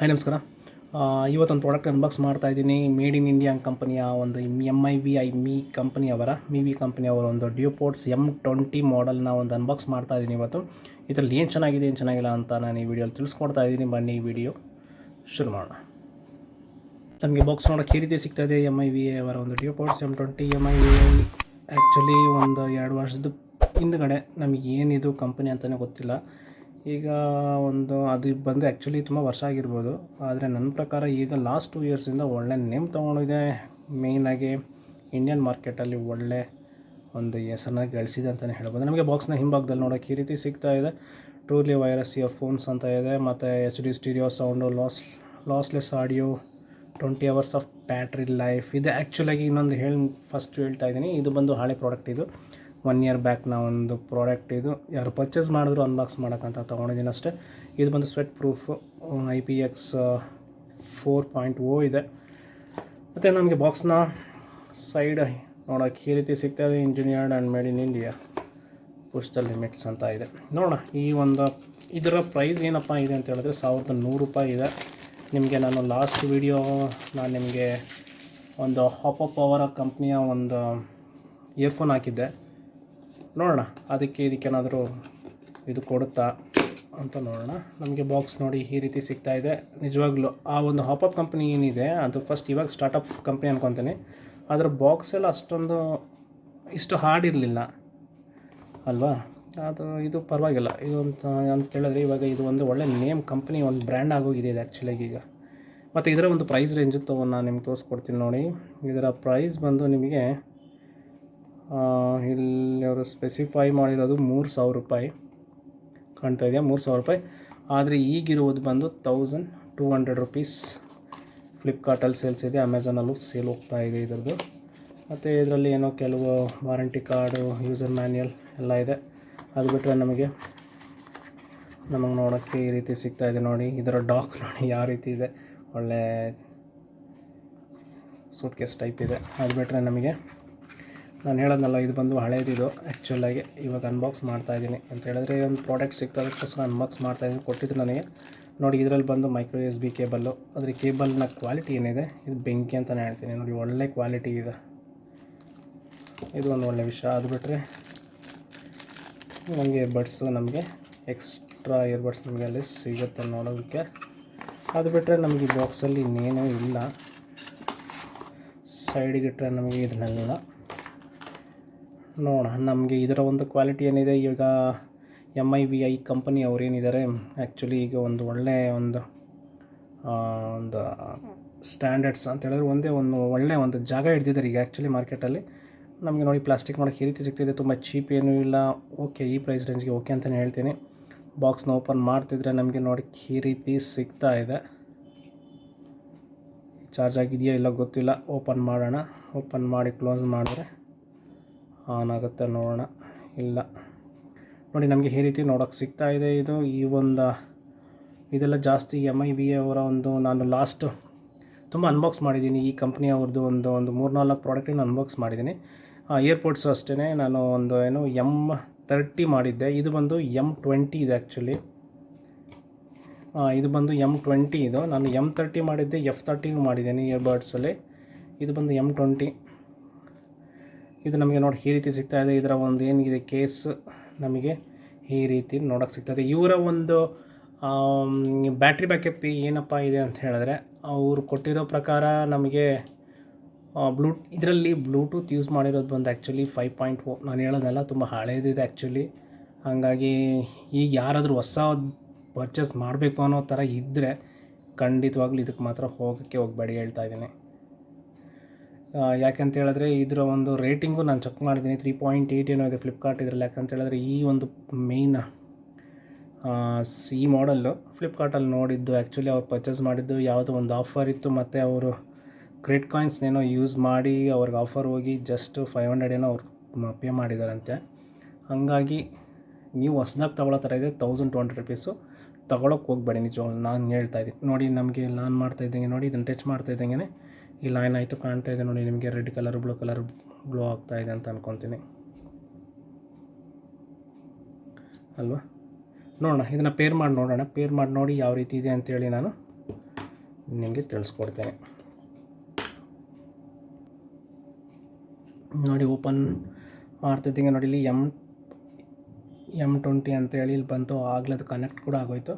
Hi ನಮಸ್ಕಾರ. ಇವತ್ತೊಂದು product unbox ಮಾಡ್ತಾಯಿದ್ದೀನಿ. ಮೇಡ್ ಇನ್ ಇಂಡಿಯಾ ಕಂಪನಿಯ ಒಂದು ಮಿವಿ ಕಂಪನಿಯವರ ಒಂದು DuoPods M20 ಮಾಡೆಲ್ನ ಒಂದು ಅನ್ಬಾಕ್ಸ್ ಮಾಡ್ತಾಯಿದ್ದೀನಿ. ಇವತ್ತು ಇದರಲ್ಲಿ ಏನು ಚೆನ್ನಾಗಿದೆ ಏನು ಚೆನ್ನಾಗಿಲ್ಲ ಅಂತ ನಾನು ಈ ವಿಡಿಯೋಲಿ ತಿಳಿಸ್ಕೊಡ್ತಾ ಇದ್ದೀನಿ. ಬನ್ನಿ ಈ ವಿಡಿಯೋ ಶುರು ಮಾಡೋಣ. ನಮಗೆ ಬಾಕ್ಸ್ ನೋಡೋಕ್ಕೆ ಈ ರೀತಿ ಸಿಗ್ತಾಯಿದೆ. ಅವರ ಒಂದು DuoPods M20 ಆ್ಯಕ್ಚುಲಿ ಒಂದು 2 ವರ್ಷದ ಹಿಂದುಗಡೆ ನಮಗೆ ಏನಿದು ಕಂಪನಿ ಅಂತಲೇ ಗೊತ್ತಿಲ್ಲ. ಈಗ ಅದು ಬಂದು ಆ್ಯಕ್ಚುಲಿ ತುಂಬ ವರ್ಷ ಆಗಿರ್ಬೋದು, ಆದರೆ ನನ್ನ ಪ್ರಕಾರ ಈಗ ಲಾಸ್ಟ್ 2 ಇಯರ್ಸಿಂದ ಒಳ್ಳೆ ನೇಮ್ ತೊಗೊಂಡಿದೆ. ಮೇಯ್ನಾಗಿ ಇಂಡಿಯನ್ ಮಾರ್ಕೆಟಲ್ಲಿ ಒಳ್ಳೆ ಒಂದು ಹೆಸರನ್ನ ಗಳಿಸಿದೆ ಅಂತಲೇ ಹೇಳ್ಬೋದು. ನಮಗೆ ಬಾಕ್ಸ್ನ ಹಿಂಭಾಗದಲ್ಲಿ ನೋಡೋಕ್ಕೆ ಈ ರೀತಿ ಸಿಗ್ತಾ ಇದೆ. ಟ್ರೂಲಿ ವೈರಸ್ ಇಯರ್ಫೋನ್ಸ್ ಅಂತ ಇದೆ, ಮತ್ತು HD stereo sound, lossless audio, 20 hours of battery life ಇದೆ. ಆ್ಯಕ್ಚುಲಾಗಿ ಇನ್ನೊಂದು ಫಸ್ಟ್ ಹೇಳ್ತಾ ಇದ್ದೀನಿ, ಇದು ಬಂದು ಹಳೆ ಪ್ರಾಡಕ್ಟ್. ಇದು 1 year ಬ್ಯಾಕ್ನ ಒಂದು ಪ್ರಾಡಕ್ಟ್. ಇದು ಯಾರು ಪರ್ಚೇಸ್ ಮಾಡಿದ್ರು ಅನ್ಬಾಕ್ಸ್ ಮಾಡೋಕ್ಕಂತ ತೊಗೊಂಡಿದ್ದೀನಿ ಅಷ್ಟೇ. ಇದು ಬಂದು ಸ್ವೆಟ್ ಪ್ರೂಫ್ IPX4.0 ಇದೆ. ಮತ್ತು ನಮಗೆ ಬಾಕ್ಸ್ನ ಸೈಡ್ ನೋಡೋಕ್ಕೆ ಈ ರೀತಿ ಸಿಗ್ತಾಯಿದೆ. Engineered and made in India, push the limits ಅಂತ ಇದೆ. ನೋಡೋಣ ಇದರ ಪ್ರೈಸ್ ಏನಪ್ಪ ಇದೆ ಅಂತ ಹೇಳಿದ್ರೆ ₹1100 ಇದೆ. ನಿಮಗೆ ನಾನು ಲಾಸ್ಟ್ ವಿಡಿಯೋ ನಿಮಗೆ ಒಂದು ಹಾಪಪ್ ಅವರ ಕಂಪ್ನಿಯ ಒಂದು ಇಯರ್ಫೋನ್ ಹಾಕಿದ್ದೆ. ನೋಡೋಣ ಇದಕ್ಕೇನಾದರೂ ಇದು ಕೊಡುತ್ತಾ ಅಂತ ನೋಡೋಣ. ನಮಗೆ ಬಾಕ್ಸ್ ನೋಡಿ ಈ ರೀತಿ ಸಿಗ್ತಾ ಇದೆ. ನಿಜವಾಗ್ಲೂ ಆ ಒಂದು ಹಾಪಪ್ ಕಂಪ್ನಿ ಏನಿದೆ ಅದು ಫಸ್ಟ್ ಇವಾಗ ಸ್ಟಾರ್ಟಪ್ ಕಂಪ್ನಿ ಅನ್ಕೊತೀನಿ. ಅದರ ಬಾಕ್ಸೆಲ್ಲ ಇಷ್ಟು ಹಾರ್ಡ್ ಇರಲಿಲ್ಲ ಅಲ್ವಾ. ಇದು ಪರವಾಗಿಲ್ಲ. ಇದು ಅಂತ ಹೇಳಿದ್ರೆ ಇವಾಗ ಇದು ಒಂದು ಒಳ್ಳೆ ನೇಮ್ ಕಂಪ್ನಿ, ಒಂದು ಬ್ರ್ಯಾಂಡ್ ಆಗೋಗಿದೆ ಇದು ಆ್ಯಕ್ಚುಲಾಗಿ ಈಗ. ಮತ್ತು ಇದರ ಒಂದು ಪ್ರೈಸ್ ರೇಂಜು ನಾನು ನಿಮ್ಗೆ ತೋರಿಸ್ಕೊಡ್ತೀನಿ ನೋಡಿ. ಇದರ ಪ್ರೈಸ್ ಬಂದು ನಿಮಗೆ ಇಲ್ಲಿ ಅವರು ಸ್ಪೆಸಿಫೈ ಮಾಡಿರೋದು ₹3,000 ಕಾಣ್ತಾ ಇದೆಯಾ, ₹3,000. ಆದರೆ ಈಗಿರುವುದು ಬಂದು ₹1,200. ಫ್ಲಿಪ್ಕಾರ್ಟಲ್ಲಿ ಸೇಲ್ಸ್ ಇದೆ, ಅಮೆಝಾನಲ್ಲೂ ಸೇಲ್ ಹೋಗ್ತಾ ಇದೆ ಇದರದ್ದು. ಮತ್ತು ಇದರಲ್ಲಿ ಏನೋ ಕೆಲವು ವಾರಂಟಿ ಕಾರ್ಡು, ಯೂಸರ್ ಮ್ಯಾನ್ಯಲ್ ಎಲ್ಲ ಇದೆ. ಅದು ಬಿಟ್ಟರೆ ನಮಗೆ ನೋಡೋಕ್ಕೆ ಈ ರೀತಿ ಸಿಗ್ತಾ ಇದೆ ನೋಡಿ. ಇದರ ಡಾಕ್ ನೋಡಿ ಯಾವ ರೀತಿ ಇದೆ, ಒಳ್ಳೆ ಸೂಟ್ ಕೇಸ್ ಟೈಪ್ ಇದೆ. ಅದು ಬಿಟ್ಟರೆ ನಮಗೆ ನಾನು ಹೇಳೋದಲ್ಲ, ಇದು ಬಂದು ಹಳೇದಿದು ಆ್ಯಕ್ಚುಲಾಗಿ. ಇವಾಗ ಅನ್ಬಾಕ್ಸ್ ಮಾಡ್ತಾಯಿದ್ದೀನಿ ಅಂತ ಹೇಳಿದ್ರೆ ಒಂದು ಪ್ರಾಡಕ್ಟ್ ಸಿಗ್ತದಕ್ಕೋಸ್ಕರ ಅನ್ಬಾಕ್ಸ್ ಮಾಡ್ತಾಯಿದ್ದೀನಿ. ಕೊಟ್ಟಿದ್ದು ನನಗೆ ನೋಡಿ. ಇದರಲ್ಲಿ ಬಂದು ಮೈಕ್ರೋ USB ಕೇಬಲ್ಲು. ಅದ್ರ ಕೇಬಲ್ನ ಕ್ವಾಲಿಟಿ ಏನಿದೆ, ಇದು ಬೆಂಕಿ ಅಂತಲೇ ಹೇಳ್ತೀನಿ ನೋಡಿ. ಒಳ್ಳೆ ಕ್ವಾಲಿಟಿ ಇದೆ, ಇದು ಒಂದು ಒಳ್ಳೆ ವಿಷಯ. ಅದು ಬಿಟ್ಟರೆ ನಮಗೆ ಇಯರ್ಬಡ್ಸು, ನಮಗೆ ಎಕ್ಸ್ಟ್ರಾ ಇಯರ್ಬಡ್ಸ್ ನಮಗೆ ಅಲ್ಲಿ ಸಿಗುತ್ತೆ ನೋಡೋದಕ್ಕೆ. ಅದು ಬಿಟ್ಟರೆ ನಮಗೆ ಈ ಬಾಕ್ಸಲ್ಲಿ ಇನ್ನೇನೂ ಇಲ್ಲ. ಸೈಡಿಗಿಟ್ಟರೆ ನಮಗೆ ಇದನ್ನೆಲ್ಲ ನೋಡೋಣ. ನಮಗೆ ಇದರ ಒಂದು ಕ್ವಾಲಿಟಿ ಏನಿದೆ, ಈಗ MIVI ಕಂಪನಿ ಅವ್ರು ಏನಿದ್ದಾರೆ ಆ್ಯಕ್ಚುಲಿ ಈಗ ಒಂದು ಒಳ್ಳೆಯ ಒಂದು ಸ್ಟ್ಯಾಂಡರ್ಡ್ಸ್ ಅಂತ ಹೇಳಿದ್ರೆ ಒಂದು ಒಳ್ಳೆಯ ಒಂದು ಜಾಗ ಹಿಡ್ದಿದ್ದಾರೆ ಈಗ ಆ್ಯಕ್ಚುಲಿ ಮಾರ್ಕೆಟಲ್ಲಿ. ನಮಗೆ ನೋಡಿ ಪ್ಲಾಸ್ಟಿಕ್ ಮಾಡೋಕ್ಕೆ ಈ ರೀತಿ ಸಿಗ್ತಿದೆ. ತುಂಬ ಚೀಪ್ ಏನೂ ಇಲ್ಲ, ಓಕೆ. ಈ ಪ್ರೈಸ್ ರೇಂಜ್ಗೆ ಓಕೆ ಅಂತಲೇ ಹೇಳ್ತೀನಿ. ಬಾಕ್ಸ್ನ ಓಪನ್ ಮಾಡ್ತಿದ್ರೆ ನಮಗೆ ನೋಡಿ ಈ ರೀತಿ ಸಿಗ್ತಾ ಇದೆ. ಚಾರ್ಜ್ ಆಗಿದೆಯಾ ಇಲ್ಲ ಗೊತ್ತಿಲ್ಲ. ಓಪನ್ ಮಾಡೋಣ. ಓಪನ್ ಮಾಡಿ ಕ್ಲೋಸ್ ಮಾಡಿದ್ರೆ ಆನ್ ಆಗುತ್ತೆ, ನೋಡೋಣ. ಇಲ್ಲ ನೋಡಿ, ನಮಗೆ ಈ ರೀತಿ ನೋಡೋಕ್ಕೆ ಸಿಗ್ತಾ ಇದೆ. ಇದೆಲ್ಲ ಜಾಸ್ತಿ MIVI ಅವರ ನಾನು ಲಾಸ್ಟ್ ತುಂಬ ಅನ್ಬಾಕ್ಸ್ ಮಾಡಿದ್ದೀನಿ. ಈ ಕಂಪ್ನಿ ಅವ್ರದ್ದು ಒಂದು 3-4 ಪ್ರಾಡಕ್ಟನ್ನು ಅನ್ಬಾಕ್ಸ್ ಮಾಡಿದ್ದೀನಿ. ಇಯರ್ಪೋಡ್ಸು ಅಷ್ಟೇ. ನಾನು M30 ಮಾಡಿದ್ದೆ. ಇದು ಬಂದು M20 ಇದೆ ಆ್ಯಕ್ಚುಲಿ. ಇದು ಬಂದು M20 ಇದು. ನಾನು M30 ಮಾಡಿದ್ದೆ, F30 ಮಾಡಿದ್ದೀನಿ ಇಯರ್ಬಡ್ಸಲ್ಲಿ. ಇದು ಬಂದು M20. ಇದು ನಮಗೆ ನೋಡಿ ಈ ರೀತಿ ಸಿಗ್ತಾಯಿದೆ. ಇದರ ಒಂದು ಏನಿದೆ ಕೇಸ್ ನಮಗೆ ಈ ರೀತಿ ನೋಡೋಕ್ಕೆ ಸಿಗ್ತದೆ. ಇವರ ಒಂದು ಬ್ಯಾಟ್ರಿ ಬ್ಯಾಕಪ್ ಏನಪ್ಪ ಇದೆ ಅಂತ ಹೇಳಿದ್ರೆ, ಅವರು ಕೊಟ್ಟಿರೋ ಪ್ರಕಾರ ನಮಗೆ ಇದರಲ್ಲಿ ಬ್ಲೂಟೂತ್ ಯೂಸ್ ಮಾಡಿರೋದು ಬಂದು ಆ್ಯಕ್ಚುಲಿ 5.0. ನಾನು ಹೇಳೋದಲ್ಲ, ತುಂಬ ಹಳೇದಿದೆ ಆ್ಯಕ್ಚುಲಿ. ಹಾಗಾಗಿ ಈಗ ಯಾರಾದರೂ ಹೊಸ ಪರ್ಚೇಸ್ ಮಾಡಬೇಕು ಅನ್ನೋ ಥರ ಇದ್ದರೆ ಖಂಡಿತವಾಗ್ಲೂ ಇದಕ್ಕೆ ಮಾತ್ರ ಹೋಗಬೇಡಿ ಹೇಳ್ತಾ ಇದ್ದೀನಿ. ಯಾಕೆಂತ ಹೇಳಿದ್ರೆ ಇದರ ಒಂದು ರೇಟಿಂಗು ನಾನು ಚೆಕ್ ಮಾಡಿದ್ದೀನಿ, 3.8 ಏನೋ ಇದೆ ಫ್ಲಿಪ್ಕಾರ್ಟ್ ಇದರಲ್ಲಿ. ಯಾಕಂತ ಹೇಳಿದ್ರೆ ಈ ಒಂದು ಮೇಯ್ನ್ ಈ ಮಾಡೆಲ್ಲು ಫ್ಲಿಪ್ಕಾರ್ಟಲ್ಲಿ ನೋಡಿದ್ದು ಆ್ಯಕ್ಚುಲಿ ಅವ್ರು ಪರ್ಚೇಸ್ ಮಾಡಿದ್ದು ಯಾವುದೋ ಒಂದು ಆಫರ್ ಇತ್ತು. ಮತ್ತು ಅವರು ಕ್ರೆಡಿಟ್ ಕಾಯಿನ್ಸ್ನೇನೋ ಯೂಸ್ ಮಾಡಿ ಅವ್ರಿಗೆ ಆಫರ್ ಹೋಗಿ ಜಸ್ಟ್ 500 ಏನೋ ಅವ್ರು ಪೇ ಮಾಡಿದಾರಂತೆ. ಹಾಗಾಗಿ ನೀವು ಹೊಸ್ದಾಗಿ ತೊಗೊಳ್ಳೋ ಥರ ಇದೆ, ₹1,200 ತೊಗೊಳಕ್ಕೆ ಹೋಗಬೇಡಿ ನಿಜವಾಗ್ಲೂ ನಾನು ಹೇಳ್ತಾ ಇದ್ದೀನಿ. ನೋಡಿ ನಮಗೆ ಲಾನ್ ಮಾಡ್ತಾ ಇದ್ದಂಗೆ ನೋಡಿ, ಇದನ್ನು ಟಚ್ ಮಾಡ್ತಾ ಇದ್ದಂಗೆ ಈ ಲೈನ್ ಆಯಿತು ಕಾಣ್ತಾ ಇದೆ ನೋಡಿ. ನಿಮಗೆ red colour blue colour glow ಆಗ್ತಾ ಇದೆ ಅಂತ ಅಂದ್ಕೊತೀನಿ ಅಲ್ವಾ. ನೋಡೋಣ, ಇದನ್ನು ಪೇರ್ ಮಾಡಿ ನೋಡೋಣ. ಪೇರ್ ಮಾಡಿ ನೋಡಿ ಯಾವ ರೀತಿ ಇದೆ ಅಂತೇಳಿ ನಾನು ನಿಮಗೆ ತಿಳಿಸ್ಕೊಡ್ತೇನೆ. ನೋಡಿ ಓಪನ್ ಮಾಡ್ತಿದ್ದಂಗೆ ನೋಡಿ ಇಲ್ಲಿ M20 ಅಂತೇಳಿ ಇಲ್ಲಿ ಬಂತು. ಆಗಲೇ ಅದು ಕನೆಕ್ಟ್ ಕೂಡ ಆಗೋಯ್ತು.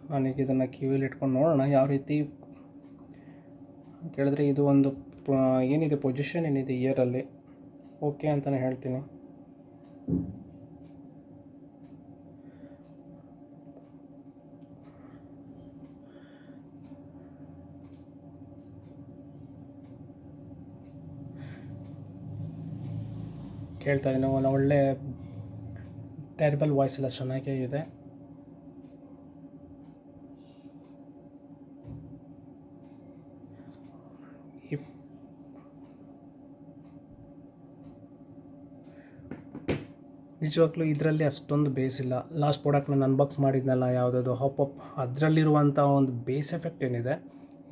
ನಾನೀಗ ಇದನ್ನು ಕಿವಿಯಲ್ಲಿ ಇಟ್ಕೊಂಡು ನೋಡೋಣ ಯಾವ ರೀತಿ ಅಂತ ಹೇಳಿದ್ರೆ. ಇದು ಒಂದು ಏನಿದೆ ಪೊಸಿಷನ್ ಏನಿದೆ ಇಯರಲ್ಲಿ ಓಕೆ ಅಂತಲೇ ಹೇಳ್ತೀನಿ. ಕೇಳ್ತಾ ಇದ್ದೀನಿ, ಒಳ್ಳೆ ಟೆರಿಬಲ್ ವಾಯ್ಸ್ ಎಲ್ಲ ಚೆನ್ನಾಗೇ ಇದೆ. ನಿಜವಾಗ್ಲೂ ಇದರಲ್ಲಿ ಅಷ್ಟೊಂದು ಬೇಸ್ ಇಲ್ಲ. ಲಾಸ್ಟ್ ಪ್ರಾಡಕ್ಟ್ ನಾನು ಅನ್ಬಾಕ್ಸ್ ಮಾಡಿದ್ನಲ್ಲ ಯಾವುದಾದ್ರು ಹಾಪಪ್, ಅದರಲ್ಲಿರುವಂಥ ಒಂದು ಬೇಸ್ ಎಫೆಕ್ಟ್ ಏನಿದೆ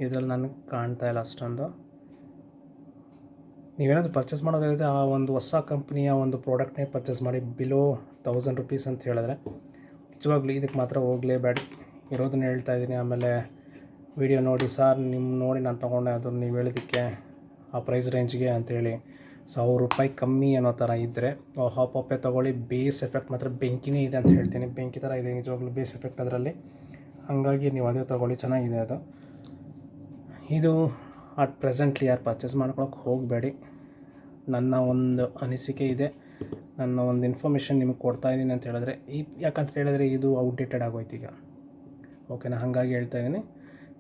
ಇದರಲ್ಲಿ ನನಗೆ ಕಾಣ್ತಾ ಇಲ್ಲ ಅಷ್ಟೊಂದು. ನೀವೇನಾದರೂ ಪರ್ಚೇಸ್ ಮಾಡೋದಾದರೆ ಆ ಒಂದು ಹೊಸ ಕಂಪ್ನಿಯ ಒಂದು ಪ್ರಾಡಕ್ಟ್ನೇ ಪರ್ಚೇಸ್ ಮಾಡಿ. ಬಿಲೋ ₹1000 ಅಂತ ಹೇಳಿದ್ರೆ ನಿಜವಾಗ್ಲೂ ಇದಕ್ಕೆ ಮಾತ್ರ ಹೋಗಲೇಬೇಡಿ. ಇರೋದನ್ನ ಹೇಳ್ತಾ ಇದ್ದೀನಿ. ಆಮೇಲೆ ವಿಡಿಯೋ ನೋಡಿ ಸರ್ ನೋಡಿ ನಾನು ತೊಗೊಂಡೆ, ಅದು ನೀವು ಹೇಳಿದ್ದಕ್ಕೆ ಆ ಪ್ರೈಸ್ ರೇಂಜ್ಗೆ ಅಂಥೇಳಿ ₹1000 ಕಮ್ಮಿ ಅನ್ನೋ ಥರ ಇದ್ದರೆ ಹಾಪಪ್ಪೇ ತೊಗೊಳ್ಳಿ. ಬೇಸ್ ಎಫೆಕ್ಟ್ ಮಾತ್ರ ಬೆಂಕಿನೇ ಇದೆ ಅಂತ ಹೇಳ್ತೀನಿ. ಬೆಂಕಿ ಥರ ಇದೆ ನಿಜವಾಗ್ಲೂ ಬೇಸ್ ಎಫೆಕ್ಟ್ ಅದರಲ್ಲಿ. ಹಾಗಾಗಿ ನೀವು ಅದೇ ತೊಗೊಳ್ಳಿ, ಚೆನ್ನಾಗಿದೆ ಅದು. ಇದು ಅಟ್ ಪ್ರೆಸೆಂಟ್ಲಿ ಯಾರು ಪರ್ಚೇಸ್ ಮಾಡ್ಕೊಳಕ್ಕೆ ಹೋಗಬೇಡಿ. ನನ್ನ ಒಂದು ಅನಿಸಿಕೆ ಇದೆ, ನನ್ನ ಒಂದು ಇನ್ಫಾರ್ಮೇಷನ್ ನಿಮಗೆ ಕೊಡ್ತಾಯಿದ್ದೀನಿ ಅಂತ ಹೇಳಿದ್ರೆ. ಯಾಕಂತ ಹೇಳಿದ್ರೆ ಇದು ಔಟ್ಡೇಟೆಡ್ ಆಗೋಯ್ತು ಈಗ, ಓಕೆನಾ. ಹಾಗಾಗಿ ಹೇಳ್ತಾ ಇದ್ದೀನಿ,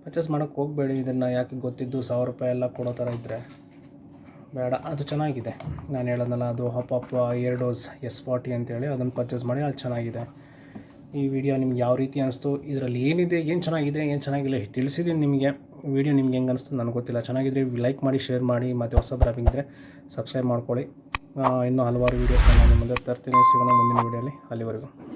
ಪರ್ಚೇಸ್ ಮಾಡೋಕ್ಕೆ ಹೋಗಬೇಡಿ. ಇದನ್ನು ಯಾಕೆ ಗೊತ್ತಿದ್ದು ₹1000 ಎಲ್ಲ ಕೊಡೋ ಥರ ಇದ್ದರೆ ಬೇಡ. ಅದು ಚೆನ್ನಾಗಿದೆ, ನಾನು ಹೇಳೋದಲ್ಲ, ಅದು ಹಾಪಪ್ Earbuds S40 ಅಂತೇಳಿ ಅದನ್ನು ಪರ್ಚೇಸ್ ಮಾಡಿ. ಅದು ಚೆನ್ನಾಗಿದೆ. ಈ ವಿಡಿಯೋ ನಿಮ್ಗೆ ಯಾವ ರೀತಿ ಅನಿಸ್ತು, ಇದರಲ್ಲಿ ಏನಿದೆ, ಏನು ಚೆನ್ನಾಗಿದೆ ಏನು ಚೆನ್ನಾಗಿಲ್ಲ ತಿಳಿಸಿದ್ದೀನಿ ನಿಮಗೆ. ವಿಡಿಯೋ ನಿಮ್ಗೆ ಹೆಂಗೆ ಅನಿಸ್ತು ನನಗೆ ಗೊತ್ತಿಲ್ಲ. ಚೆನ್ನಾಗಿದ್ದರೆ ಲೈಕ್ ಮಾಡಿ, ಶೇರ್ ಮಾಡಿ, ಮತ್ತು ಹೊಸಬರಾಗಿದ್ದರೆ ಸಬ್ಸ್ಕ್ರೈಬ್ ಮಾಡ್ಕೊಳ್ಳಿ. ಇನ್ನೂ ಹಲವಾರು ವೀಡಿಯೋಸ್ನ ನಾನು ಮುಂದೆ ತರ್ತೀನಿ. ಸಿಗೋಣ ಮುಂದಿನ ವೀಡಿಯೋಲಿ. ಅಲ್ಲಿವರೆಗೂ